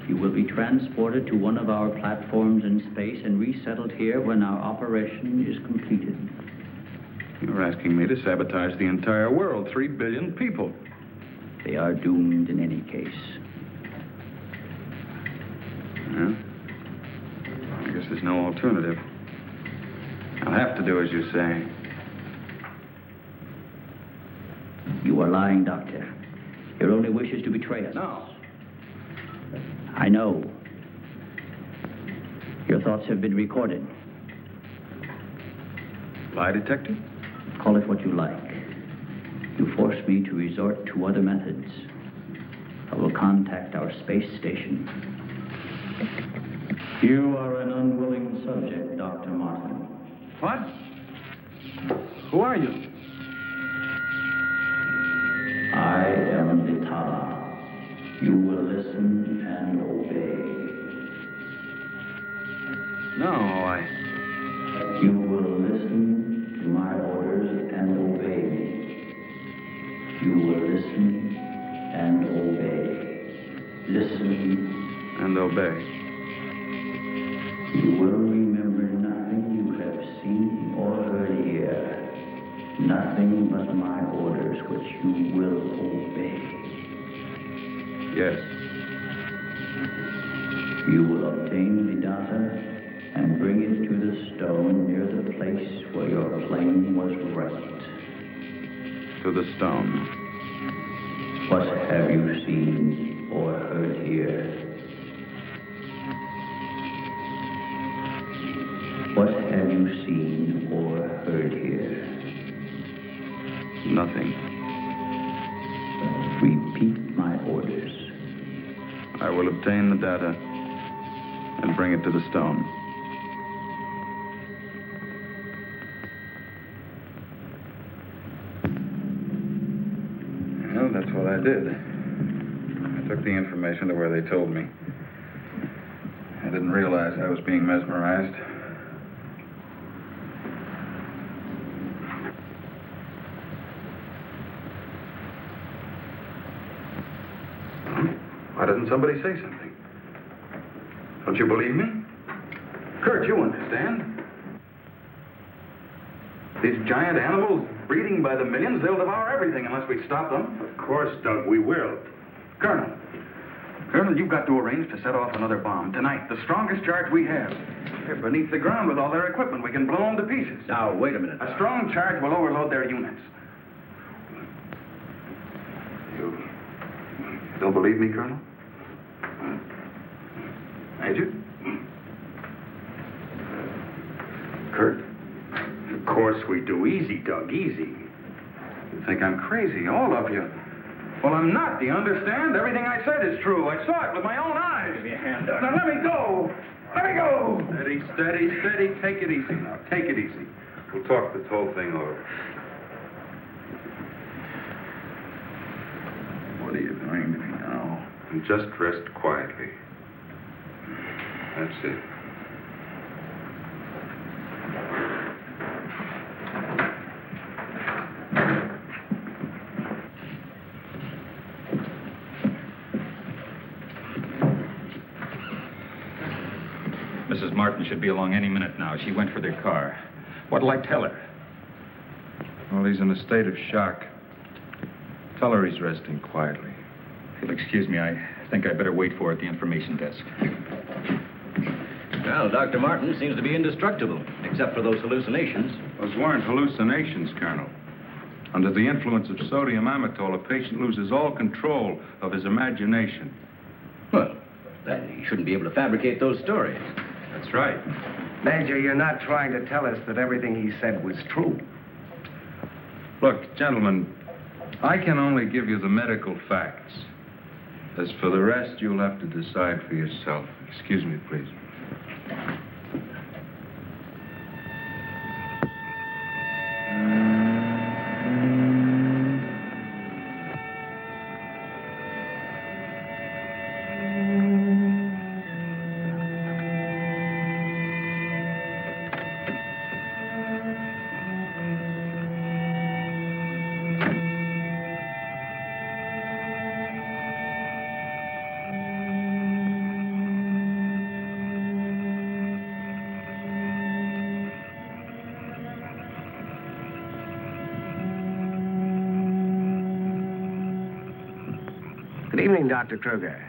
Speaker 11: You will be transported to one of our platforms in space and resettled here when our operation is completed.
Speaker 5: You're asking me to sabotage the entire world, 3 billion people.
Speaker 11: They are doomed in any case.
Speaker 5: Well, I guess there's no alternative. I'll have to do as you say.
Speaker 11: You are lying, Doctor. Your only wish is to betray us.
Speaker 5: No.
Speaker 11: I know. Your thoughts have been recorded.
Speaker 5: Lie detector?
Speaker 11: Call it what you like. You force me to resort to other methods. I will contact our space station. You are an unwilling subject, Dr. Martin.
Speaker 5: What? Who are you?
Speaker 11: I am Vitala. You will listen and obey.
Speaker 5: No,
Speaker 11: You will listen to my orders and obey me. You will listen and obey. Listen
Speaker 5: and obey.
Speaker 11: You will remember nothing you have seen or heard here. Nothing but my orders which you will obey.
Speaker 5: Yes.
Speaker 11: You will obtain the data and bring it to the stone near the place where your plane was wrecked.
Speaker 5: To the stone.
Speaker 11: What have you seen or heard here? What have you seen or heard here?
Speaker 5: Nothing.
Speaker 11: Repeat my orders.
Speaker 5: I will obtain the data and bring it to the stone. Well, that's what I did. I took the information to where they told me. I didn't realize I was being mesmerized. Why doesn't somebody say something? Don't you believe me? Kurt, you understand. These giant animals breeding by the millions, they'll devour everything unless we stop them.
Speaker 10: Of course, Doug, we will.
Speaker 5: Colonel, you've got to arrange to set off another bomb tonight. The strongest charge we have. They're beneath the ground with all their equipment. We can blow them to pieces.
Speaker 10: Now, wait a minute.
Speaker 5: A strong charge will overload their units.
Speaker 1: Still believe me, Colonel?
Speaker 3: Major?
Speaker 1: Kurt?
Speaker 3: Of course we do. Easy, Doug, easy. You think I'm crazy, all of you. Well, I'm not. Do you understand? Everything I said is true. I saw it with my own eyes. Give me a hand, Doug. Now, let me go. Let me go.
Speaker 5: Steady, steady, steady. Take it easy now. Take it easy. We'll talk this whole thing over.
Speaker 3: What are you doing to me now?
Speaker 5: And just rest quietly. That's it.
Speaker 13: Mrs. Martin should be along any minute now. She went for their car. What'll I tell her?
Speaker 5: Well, he's in a state of shock. Tell her he's resting quietly.
Speaker 13: If you'll excuse me, I think I'd better wait for her at the information desk.
Speaker 6: Well, Dr. Martin seems to be indestructible, except for those hallucinations.
Speaker 5: Those weren't hallucinations, Colonel. Under the influence of sodium amytal, a patient loses all control of his imagination.
Speaker 6: Well, then he shouldn't be able to fabricate those stories.
Speaker 5: That's right.
Speaker 8: Major, you're not trying to tell us that everything he said was true.
Speaker 5: Look, gentlemen, I can only give you the medical facts. As for the rest, you'll have to decide for yourself. Excuse me, please.
Speaker 8: Good evening, Dr. Kruger.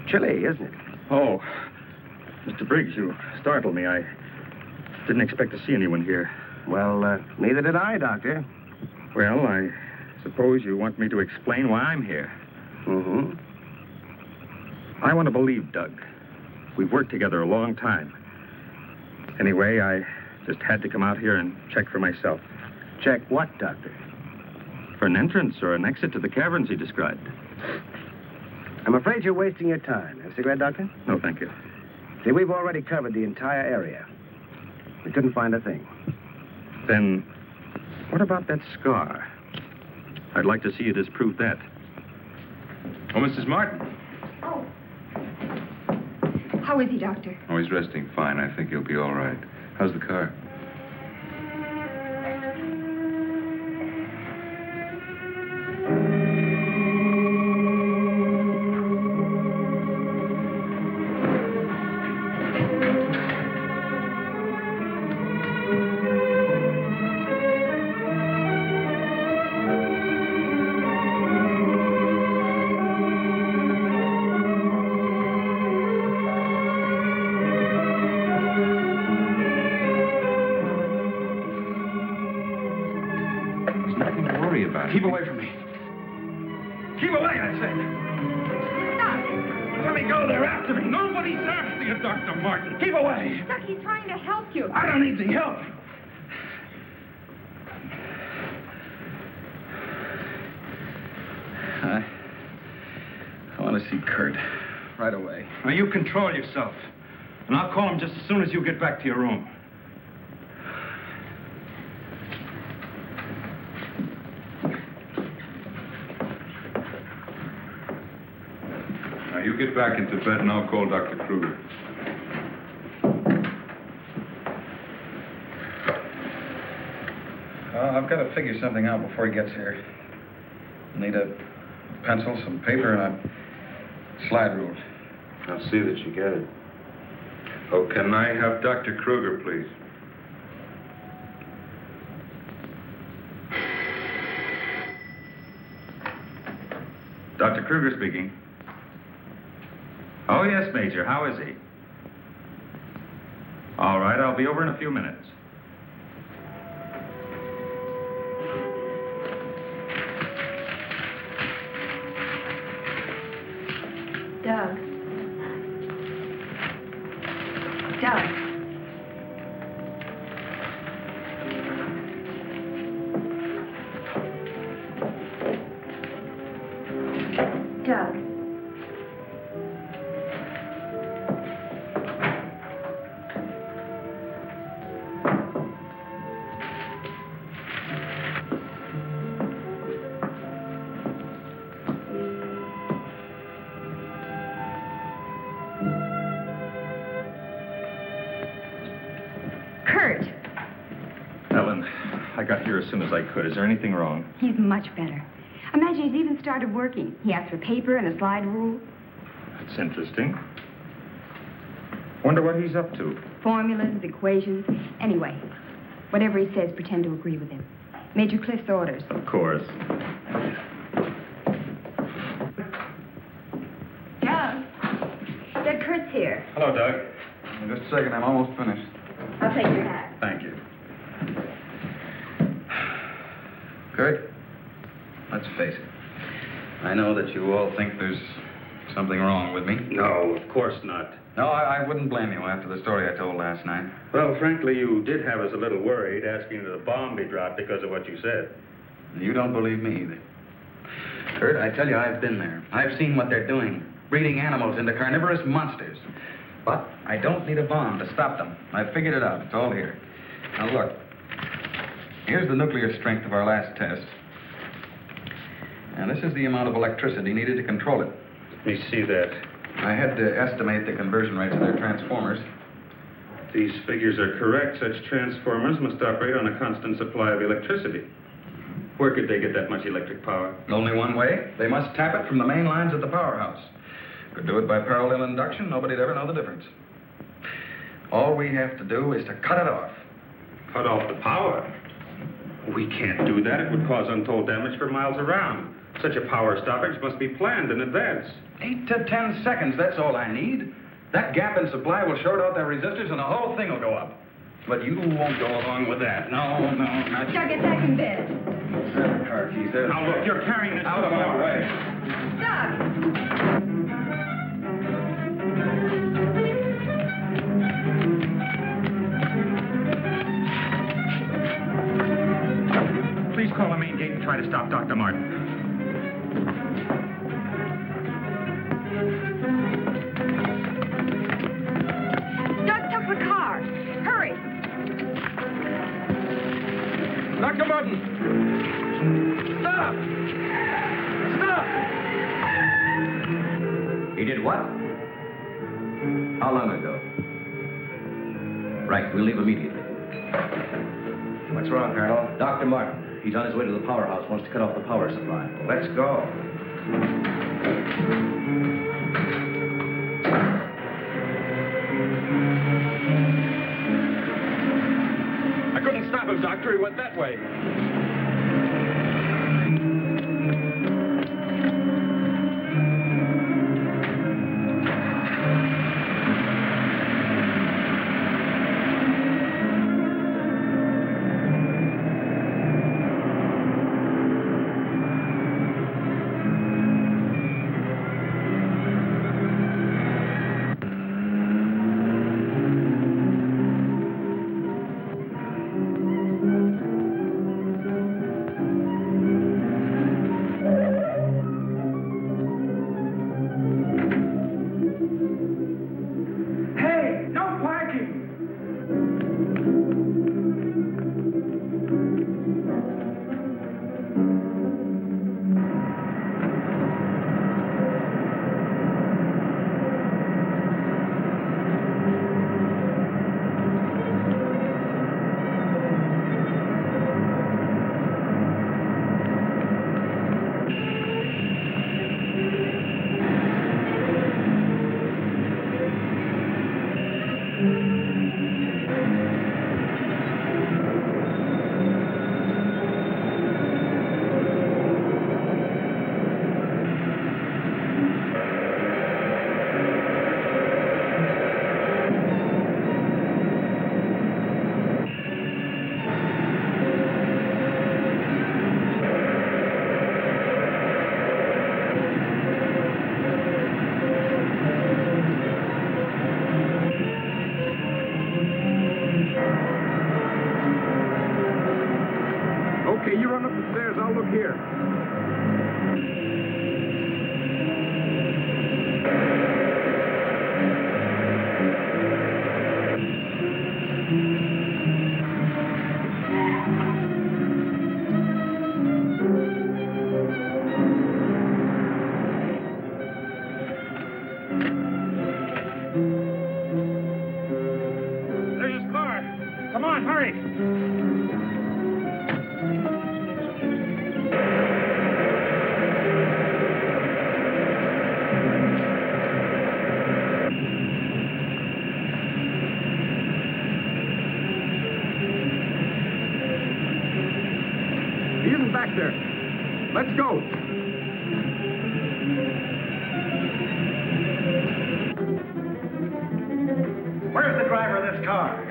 Speaker 8: Chilly, isn't it?
Speaker 13: Oh, Mr. Briggs, you startled me. I didn't expect to see anyone here.
Speaker 8: Well, neither did I, Doctor.
Speaker 13: Well, I suppose you want me to explain why I'm here.
Speaker 8: Mm-hmm.
Speaker 13: I want to believe Doug. We've worked together a long time. Anyway, I just had to come out here and check for myself.
Speaker 8: Check what, Doctor?
Speaker 13: For an entrance or an exit to the caverns he described.
Speaker 8: I'm afraid you're wasting your time. Have a cigarette, Doctor?
Speaker 13: No, thank you.
Speaker 8: See, we've already covered the entire area. We couldn't find a thing.
Speaker 13: Then, what about that scar? I'd like to see you disprove that.
Speaker 5: Oh, Mrs. Martin.
Speaker 7: Oh. How is he, Doctor?
Speaker 5: Oh, he's resting fine. I think he'll be all right. How's the car?
Speaker 3: Keep away from me. Keep away, I said.
Speaker 7: Stop.
Speaker 3: Let me go. They're after me. Nobody's after you, Dr. Martin. Keep away.
Speaker 7: Doc, he's trying to help you.
Speaker 3: I don't need the help. I want to see Kurt right away.
Speaker 13: Now, you control yourself. And I'll call him just as soon as you get back to your room.
Speaker 5: Now, you get back into bed and I'll call Dr. Kruger.
Speaker 3: I've got to figure something out before he gets here. Need a pencil, some paper, and a slide rule.
Speaker 5: I'll see that you get it. Oh, can I have Dr. Kruger, please?
Speaker 13: Dr. Kruger speaking. Oh, yes, Major. How is he? All right, I'll be over in a few minutes.
Speaker 7: Doug. Doug. Doug. Kurt.
Speaker 13: Ellen, I got here as soon as I could. Is there anything wrong?
Speaker 7: He's much better. Imagine he's even started working. He asked for paper and a slide rule.
Speaker 13: That's interesting. Wonder what he's up to.
Speaker 7: Formulas, equations. Anyway, whatever he says, pretend to agree with him. Major Cliff's orders.
Speaker 13: Of course.
Speaker 7: Doug. Doug, Kurt's here.
Speaker 9: Hello, Doug. Just a second, I'm almost finished.
Speaker 7: I'll take your hat.
Speaker 9: Thank you. Kurt, let's face it. I know that you all think there's something wrong with me.
Speaker 13: No, of course not.
Speaker 9: No, I wouldn't blame you after the story I told last night.
Speaker 13: Well, frankly, you did have us a little worried, asking that a bomb be dropped because of what you said.
Speaker 9: You don't believe me either. Kurt, I tell you, I've been there. I've seen what they're doing, breeding animals into carnivorous monsters. But I don't need a bomb to stop them. I've figured it out. It's all here. Now, look. Here's the nuclear strength of our last test. And this is the amount of electricity needed to control it.
Speaker 13: Let me see that.
Speaker 9: I had to estimate the conversion rates of their transformers.
Speaker 13: These figures are correct. Such transformers must operate on a constant supply of electricity. Where could they get that much electric power?
Speaker 9: Only one way. They must tap it from the main lines at the powerhouse. Could do it by parallel induction. Nobody'd ever know the difference. All we have to do is to cut it off.
Speaker 13: Cut off the power? We can't do that. It would cause untold damage for miles around. Such a power stoppage must be planned in advance.
Speaker 9: 8 to 10 seconds, that's all I need. That gap in supply will short out their resistors and the whole thing will go up. But you won't go along with that. No, not you.
Speaker 7: Doug, get back in bed.
Speaker 9: Grab the car keys there.
Speaker 13: Now, look, you're carrying this
Speaker 9: out of my way.
Speaker 7: Doug!
Speaker 13: Please call the main gate and try to stop Dr. Martin.
Speaker 7: Doug took the car. Hurry.
Speaker 9: Dr. Martin! Stop! Stop!
Speaker 10: He did what? How long ago? Right, we'll leave immediately.
Speaker 8: What's wrong, Colonel?
Speaker 10: Dr. Martin. He's on his way to the powerhouse, wants to cut off the power supply.
Speaker 8: Let's go.
Speaker 13: I couldn't stop him, Doctor. He went that way.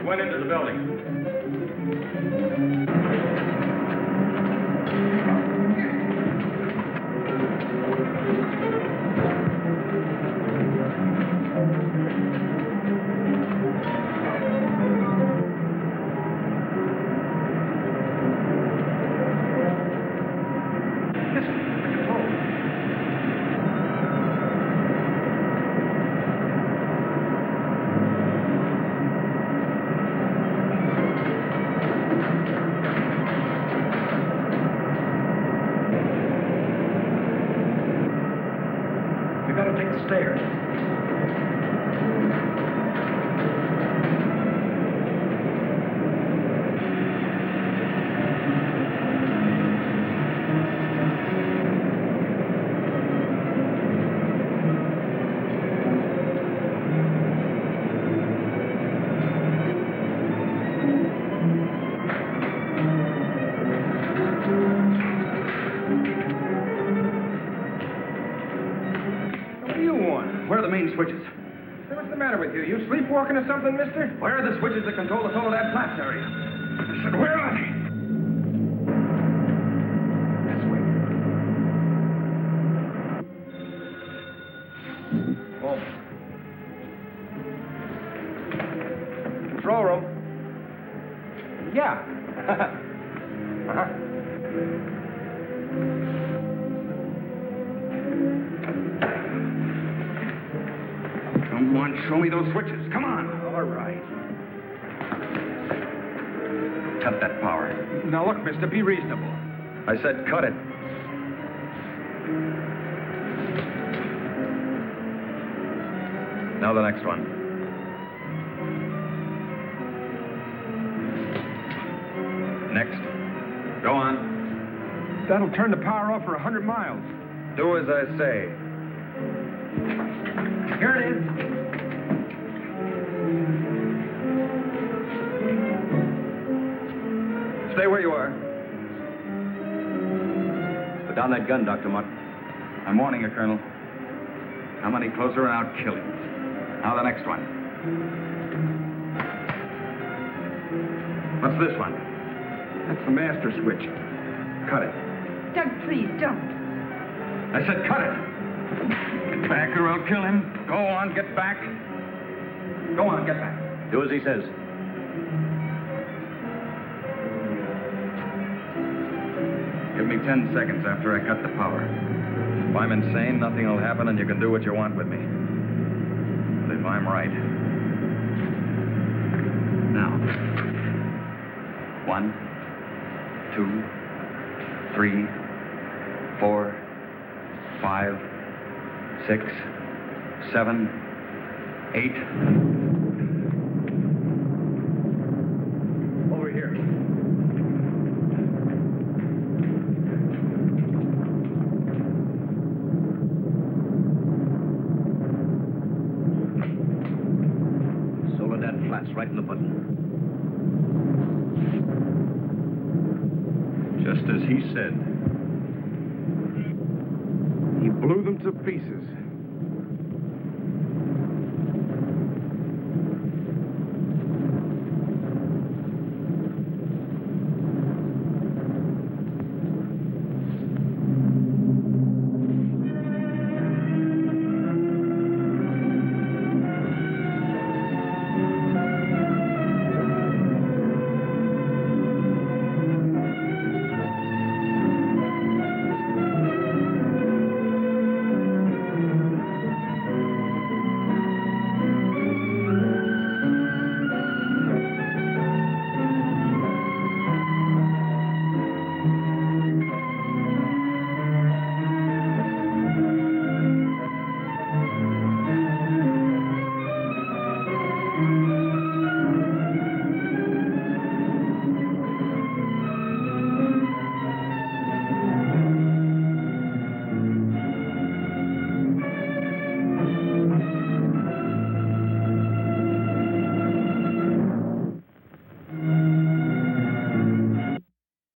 Speaker 3: went into the building.
Speaker 8: Stairs.
Speaker 9: Where are the main switches?
Speaker 12: Hey, what's the matter with you? You sleepwalking or something, mister?
Speaker 9: Where are the switches that control the Soledad Flats area? I said, where are they? This way.
Speaker 12: Oh. Control room. Yeah. Uh-huh.
Speaker 9: Come on, show me those switches. Come on.
Speaker 12: All right.
Speaker 9: Cut that power.
Speaker 12: Now, look, mister, be reasonable.
Speaker 13: I said cut it. Now the next one. Next. Go on.
Speaker 12: That'll turn the power off for 100 miles.
Speaker 13: Do as I say.
Speaker 12: Here it is.
Speaker 13: Stay where you are. Put down that gun, Dr. Mott.
Speaker 9: I'm warning you, Colonel. Come any closer and I'll kill you. Now the next one. What's this one?
Speaker 12: That's the master switch.
Speaker 9: Cut it.
Speaker 7: Doug, please, don't.
Speaker 9: I said cut it. Get back or I'll kill him. Go on, get back. Go on, get back.
Speaker 13: Do as he says.
Speaker 9: Give me 10 seconds after I cut the power.
Speaker 13: If I'm insane, nothing will happen and you can do what you want with me. But if I'm right...
Speaker 9: Now. 1, 2, 3, 4, 5, 6, 7, 8.
Speaker 12: Over here.
Speaker 11: Soledad Flats, right in the button.
Speaker 13: Just as he said.
Speaker 12: He blew them to pieces.